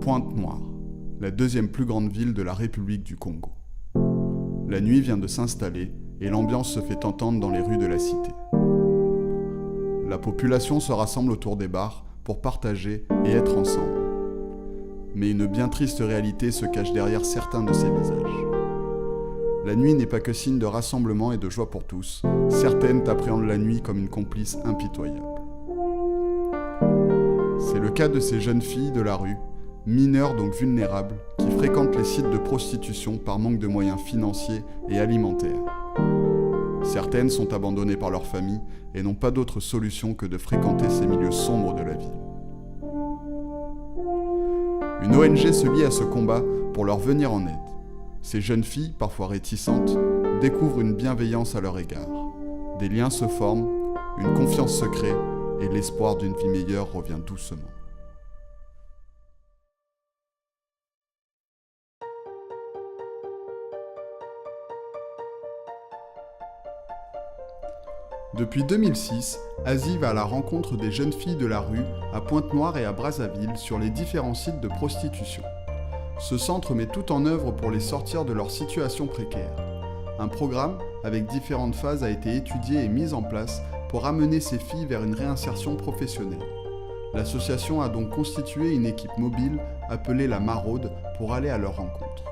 Pointe-Noire, la deuxième plus grande ville de la République du Congo. La nuit vient de s'installer et l'ambiance se fait entendre dans les rues de la cité. La population se rassemble autour des bars pour partager et être ensemble. Mais une bien triste réalité se cache derrière certains de ces visages. La nuit n'est pas que signe de rassemblement et de joie pour tous. Certaines appréhendent la nuit comme une complice impitoyable. C'est le cas de ces jeunes filles de la rue, mineures donc vulnérables, qui fréquentent les sites de prostitution par manque de moyens financiers et alimentaires. Certaines sont abandonnées par leur famille et n'ont pas d'autre solution que de fréquenter ces milieux sombres de la ville. Une ONG se lie à ce combat pour leur venir en aide. Ces jeunes filles, parfois réticentes, découvrent une bienveillance à leur égard. Des liens se forment, une confiance se crée et l'espoir d'une vie meilleure revient doucement. Depuis 2006, Asie va à la rencontre des jeunes filles de la rue à Pointe-Noire et à Brazzaville sur les différents sites de prostitution. Ce centre met tout en œuvre pour les sortir de leur situation précaire. Un programme avec différentes phases a été étudié et mis en place pour amener ces filles vers une réinsertion professionnelle. L'association a donc constitué une équipe mobile appelée la Maraude pour aller à leur rencontre.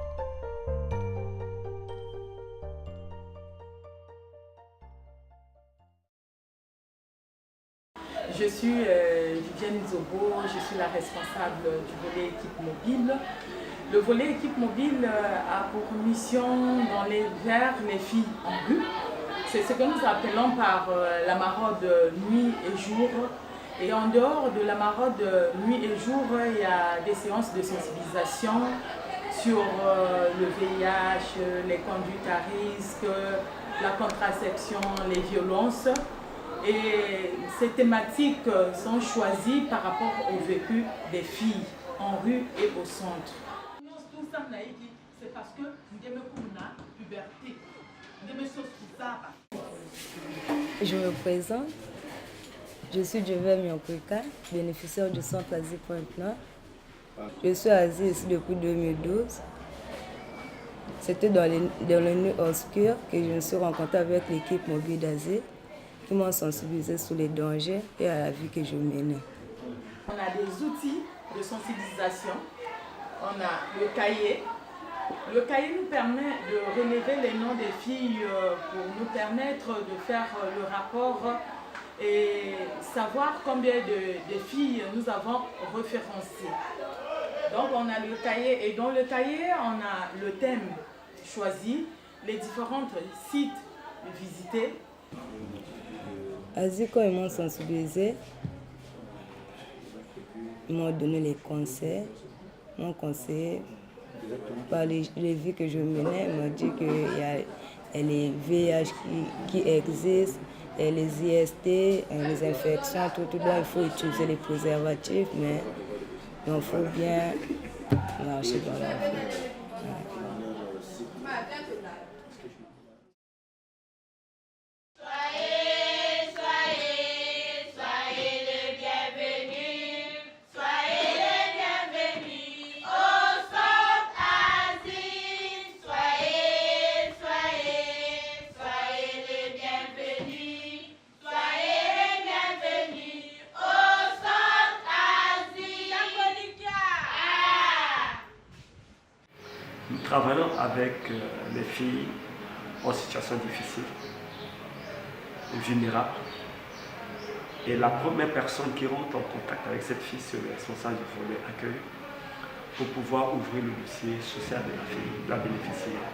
Je suis Viviane Zobo, je suis la responsable du volet équipe mobile. Le volet équipe mobile a pour mission d'aller vers les filles en rue. C'est ce que nous appelons par la maraude nuit et jour. Et en dehors de la maraude nuit et jour, il y a des séances de sensibilisation sur le VIH, les conduites à risque, la contraception, les violences. Et ces thématiques sont choisies par rapport au vécu des filles en rue et au centre. C'est parce que puberté. Je me présente. Je suis Jeva Mionkoka, bénéficiaire du centre Asie Pointe-Noire. Je suis à Asie ici depuis 2012. C'était dans les nuits obscures que je me suis rencontrée avec l'équipe mobile d'Asie, qui m'ont sensibilisé sur les dangers et à la vie que je menais. On a des outils de sensibilisation. On a le cahier. Le cahier nous permet de relever les noms des filles pour nous permettre de faire le rapport et savoir combien de filles nous avons référencées. Donc on a le cahier et dans le cahier on a le thème choisi, les différents sites visités. Asie, quand ils m'ont sensibilisé, ils m'ont donné les conseils. Ils m'ont conseillé par les vies que je menais. Ils m'ont dit qu'il y a les VIH qui existent, et les IST, les infections, tout. Donc il faut utiliser les préservatifs, mais il faut bien marcher dans la vie. Nous travaillons avec les filles en situation difficile, vulnérables. Et la première personne qui rentre en contact avec cette fille, c'est le responsable du volet accueil pour pouvoir ouvrir le dossier social de la fille, de la bénéficiaire.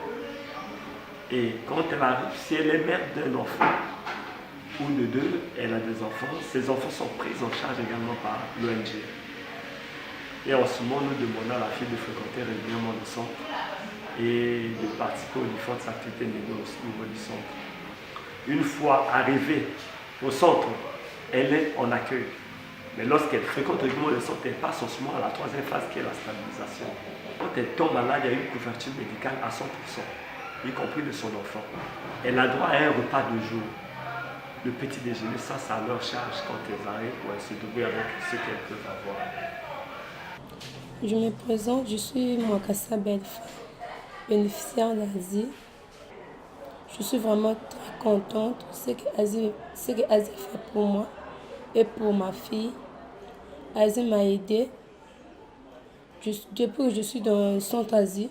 Et quand elle arrive, si elle est mère d'un enfant ou de deux, elle a des enfants, ces enfants sont pris en charge également par l'ONG. Et en ce moment, nous demandons à la fille de fréquenter régulièrement le centre et de participer aux différentes activités au niveau du centre. Une fois arrivée au centre, elle est en accueil. Mais lorsqu'elle fréquente régulièrement le centre, elle passe en ce moment à la troisième phase qui est la stabilisation. Quand elle tombe malade, il y a une couverture médicale à 100%, y compris de son enfant. Elle a droit à un repas de jour. Le petit déjeuner, ça à leur charge quand elles arrivent pour se doubler avec ce qu'elles peuvent avoir. Je me présente, je suis Mwakassa Belfa, bénéficiaire d'Asie. Je suis vraiment très contente de ce que Asie fait pour moi et pour ma fille. Asie m'a aidée. Depuis que je suis dans le centre Asie,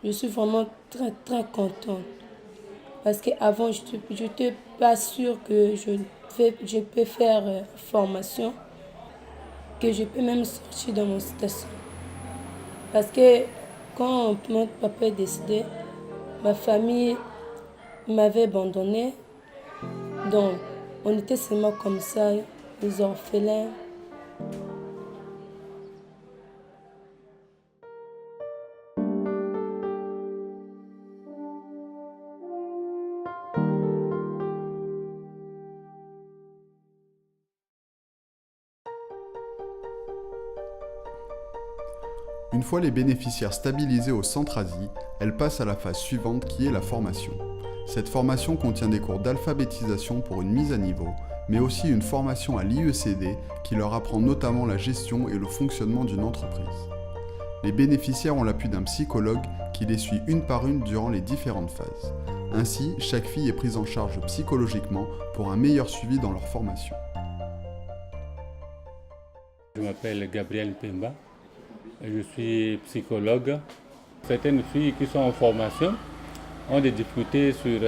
je suis vraiment très très contente. Parce qu'avant, je n'étais pas sûre que je peux faire formation, que je peux même sortir de mon station. Parce que quand mon papa est décédé, ma famille m'avait abandonnée. Donc, on était seulement comme ça, les orphelins. Une fois les bénéficiaires stabilisés au centre Asie, elles passent à la phase suivante qui est la formation. Cette formation contient des cours d'alphabétisation pour une mise à niveau, mais aussi une formation à l'IECD qui leur apprend notamment la gestion et le fonctionnement d'une entreprise. Les bénéficiaires ont l'appui d'un psychologue qui les suit une par une durant les différentes phases. Ainsi, chaque fille est prise en charge psychologiquement pour un meilleur suivi dans leur formation. Je m'appelle Gabriel Pemba, je suis psychologue. Certaines filles qui sont en formation ont des difficultés sur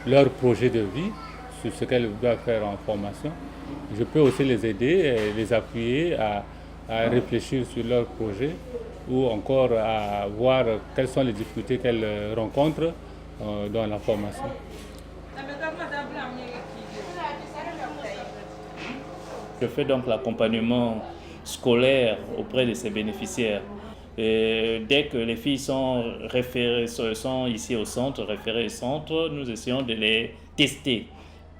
leur projet de vie, sur ce qu'elles doivent faire en formation. Je peux aussi les aider et les appuyer à réfléchir sur leur projet ou encore à voir quelles sont les difficultés qu'elles rencontrent dans la formation. Je fais donc l'accompagnement scolaire auprès de ces bénéficiaires. Et dès que les filles sont ici au centre, référées au centre, nous essayons de les tester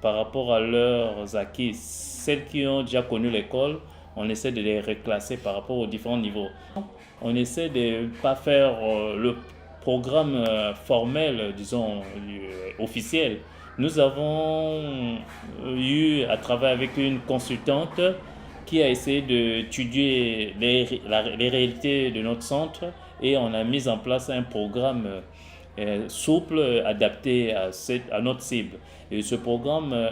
par rapport à leurs acquis. Celles qui ont déjà connu l'école, on essaie de les reclasser par rapport aux différents niveaux. On essaie de ne pas faire le programme formel, disons, officiel. Nous avons eu à travailler avec une consultante qui a essayé d'étudier les réalités de notre centre et on a mis en place un programme souple, adapté à notre cible. Et ce programme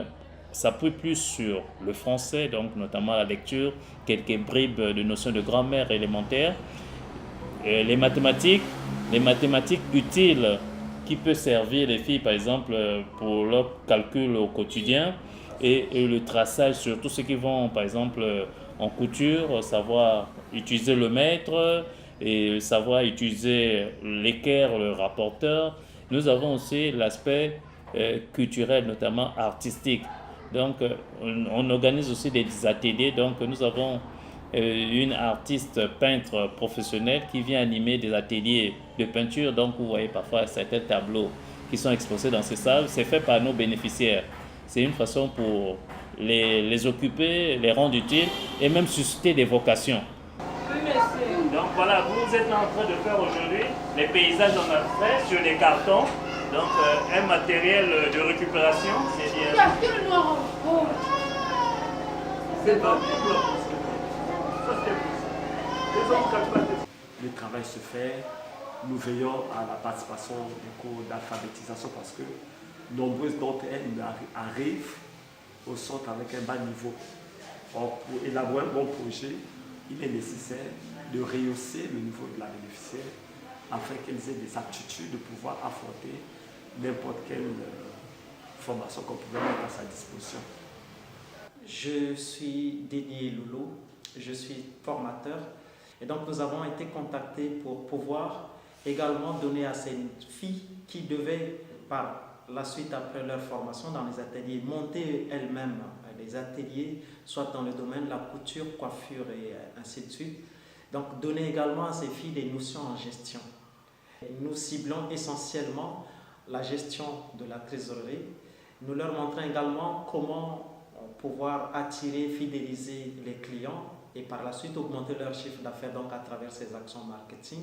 s'appuie plus sur le français, donc notamment la lecture, quelques bribes de notions de grammaire élémentaire, les mathématiques utiles qui peut servir les filles, par exemple, pour leur calcul au quotidien et le traçage sur tout ce qui vont, par exemple, en couture, savoir utiliser le mètre et savoir utiliser l'équerre, le rapporteur. Nous avons aussi l'aspect culturel, notamment artistique. Donc, on organise aussi des ateliers. Donc, nous avons une artiste peintre professionnelle qui vient animer des ateliers de peinture. Donc, vous voyez parfois certains tableaux qui sont exposés dans ces salles. C'est fait par nos bénéficiaires. C'est une façon pour les occuper, les rendre utiles et même susciter des vocations. Donc voilà, vous êtes en train de faire aujourd'hui les paysages en abstrait sur des cartons. Donc un matériel de récupération. Le travail se fait, nous veillons à la participation des cours d'alphabétisation parce que nombreuses d'entre elles arrivent au centre avec un bas niveau. Or, pour élaborer un bon projet, il est nécessaire de rehausser le niveau de la bénéficiaire afin qu'elles aient des aptitudes de pouvoir affronter n'importe quelle formation qu'on pouvait mettre à sa disposition. Je suis Dédié Loulou, je suis formateur et donc nous avons été contactés pour pouvoir également donner à ces filles qui devaient par la suite après leur formation dans les ateliers monter elles-mêmes des ateliers soit dans le domaine de la couture, coiffure et ainsi de suite. Donc donner également à ces filles des notions en gestion. Nous ciblons essentiellement la gestion de la trésorerie. Nous leur montrons également comment pouvoir attirer, fidéliser les clients et par la suite augmenter leur chiffre d'affaires donc à travers ces actions marketing.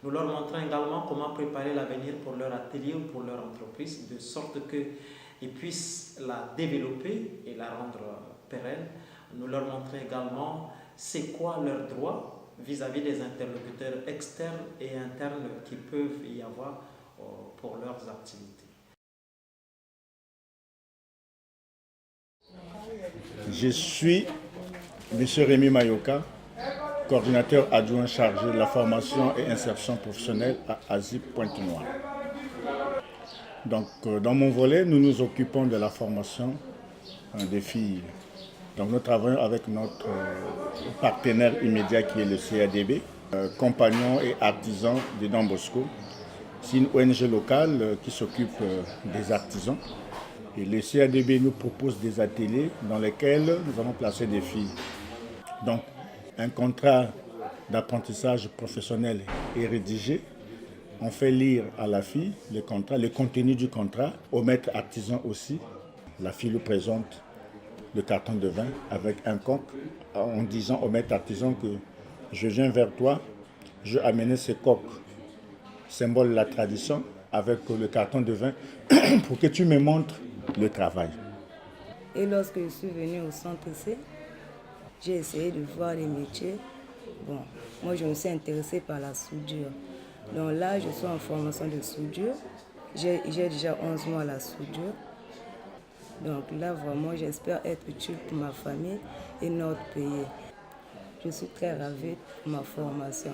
Nous leur montrons également comment préparer l'avenir pour leur atelier ou pour leur entreprise de sorte qu'ils puissent la développer et la rendre pérenne. Nous leur montrons également c'est quoi leurs droits vis-à-vis des interlocuteurs externes et internes qui peuvent y avoir pour leurs activités. Je suis M. Rémi Mayoka, coordinateur adjoint chargé de la formation et insertion professionnelle à ASIP Pointe-Noire. Donc, dans mon volet, nous nous occupons de la formation des filles. Donc, nous travaillons avec notre partenaire immédiat qui est le CADB, compagnons et artisans de Don Bosco. C'est une ONG locale qui s'occupe des artisans. Et le CADB nous propose des ateliers dans lesquels nous allons placer des filles. Donc, un contrat d'apprentissage professionnel est rédigé. On fait lire à la fille le contrat, le contenu du contrat, au maître artisan aussi. La fille lui présente le carton de vin avec un coq en disant au maître artisan que je viens vers toi, je vais amener ce coq, symbole de la tradition, avec le carton de vin pour que tu me montres le travail. Et lorsque je suis venue au centre C, j'ai essayé de voir les métiers. Bon, moi je me suis intéressée par la soudure. Donc là, je suis en formation de soudure. J'ai déjà 11 mois à la soudure. Donc là, vraiment, j'espère être utile pour ma famille et notre pays. Je suis très ravie pour ma formation.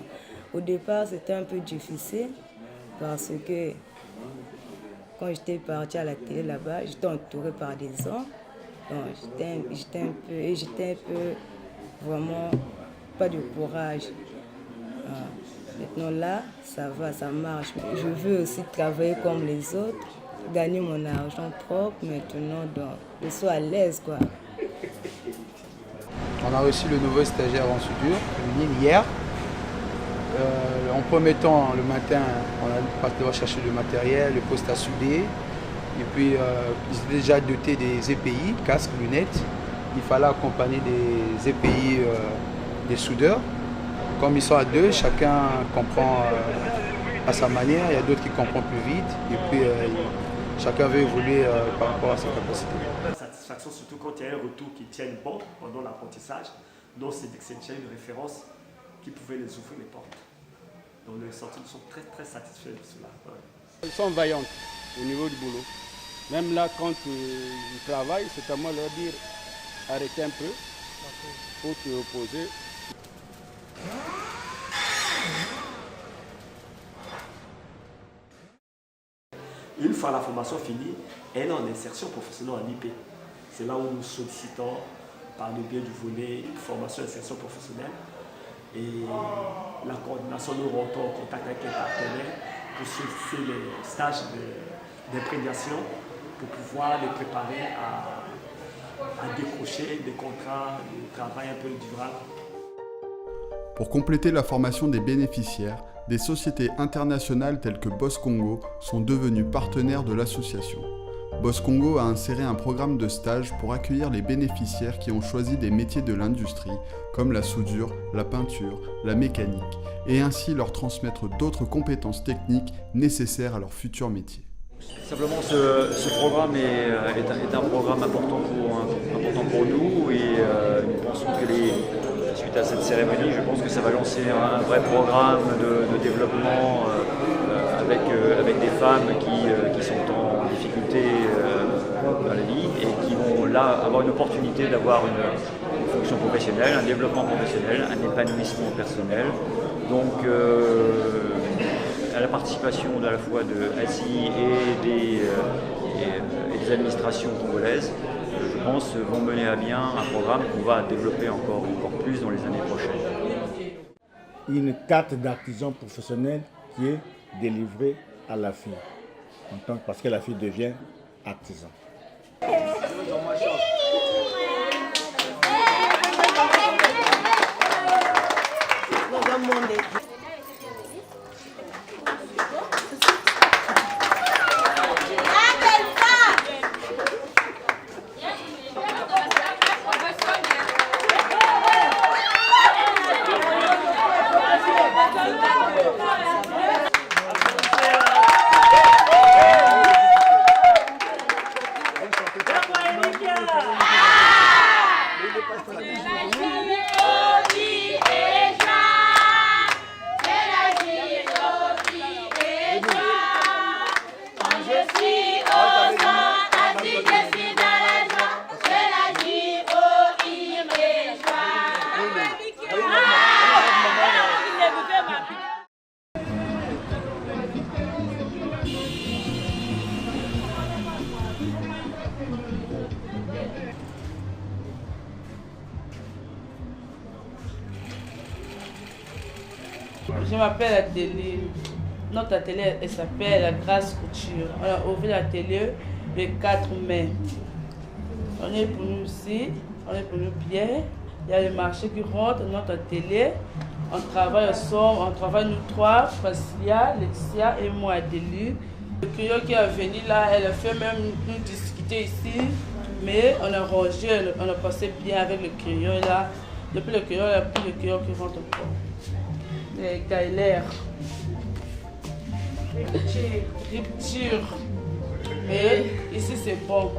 Au départ, c'était un peu difficile parce que quand j'étais partie à la télé là-bas, j'étais entourée par des hommes. Donc j'étais un peu vraiment pas de courage. Maintenant là, ça va, ça marche. Je veux aussi travailler comme les autres, gagner mon argent propre maintenant, donc je suis à l'aise, quoi. On a reçu le nouveau stagiaire en soudure, hier. En premier temps, le matin, on a parti chercher le matériel, le poste à souder. Et puis, ils étaient déjà dotés des EPI, casques, lunettes. Il fallait accompagner des EPI des soudeurs. Comme ils sont à deux, chacun comprend à sa manière. Il y a d'autres qui comprennent plus vite. Et puis, chacun veut évoluer par rapport à ses capacités. Satisfaction, surtout quand il y a un retour qui tienne bon pendant l'apprentissage. Donc, c'est déjà une référence qui pouvait les ouvrir les portes. Donc, les sorties sont très, très satisfaits de cela. Ouais. Elles sont vaillantes au niveau du boulot. Même là, quand ils travaillent, c'est à moi de leur dire arrêtez un peu, il faut te reposer. Une fois la formation finie, elle est en insertion professionnelle en IP. C'est là où nous sollicitons, par le biais du volet formation et insertion professionnelle, et la coordination, nous rentrons en contact avec les partenaires pour solliciter les stages d'imprégnation pour pouvoir les préparer à décrocher des contrats de travail un peu durables. Pour compléter la formation des bénéficiaires, des sociétés internationales telles que Boss Congo sont devenues partenaires de l'association. Boss Congo a inséré un programme de stage pour accueillir les bénéficiaires qui ont choisi des métiers de l'industrie, comme la soudure, la peinture, la mécanique, et ainsi leur transmettre d'autres compétences techniques nécessaires à leur futur métier. Simplement, ce programme est un programme important pour nous et nous pensons que suite à cette cérémonie, je pense que ça va lancer un vrai programme de développement avec des femmes qui sont en difficulté dans la vie et qui vont là avoir une opportunité d'avoir une fonction professionnelle, un développement professionnel, un épanouissement personnel. Donc, à la participation à la fois de ASI et des administrations congolaises, je pense, vont mener à bien un programme qu'on va développer encore plus dans les années prochaines. Une carte d'artisan professionnel qui est délivrée à la fille, parce que la fille devient artisan. Yeah. Je m'appelle Atelier. Notre atelier s'appelle la Grâce Couture. On a ouvert l'atelier le 4 mai. On est pour nous ici, on est pour nous bien. Il y a le marché qui rentre dans notre atelier. On travaille ensemble, on travaille nous trois, Priscilla, Laetitia et moi, Adélie. Le créole qui est venu là, elle a fait même nous discuter ici, mais on a rangé, on a passé bien avec le créole là. Depuis le créole, il n'y a plus le créole qui rentre encore. Les galères. Rupture. Mais ici c'est bon.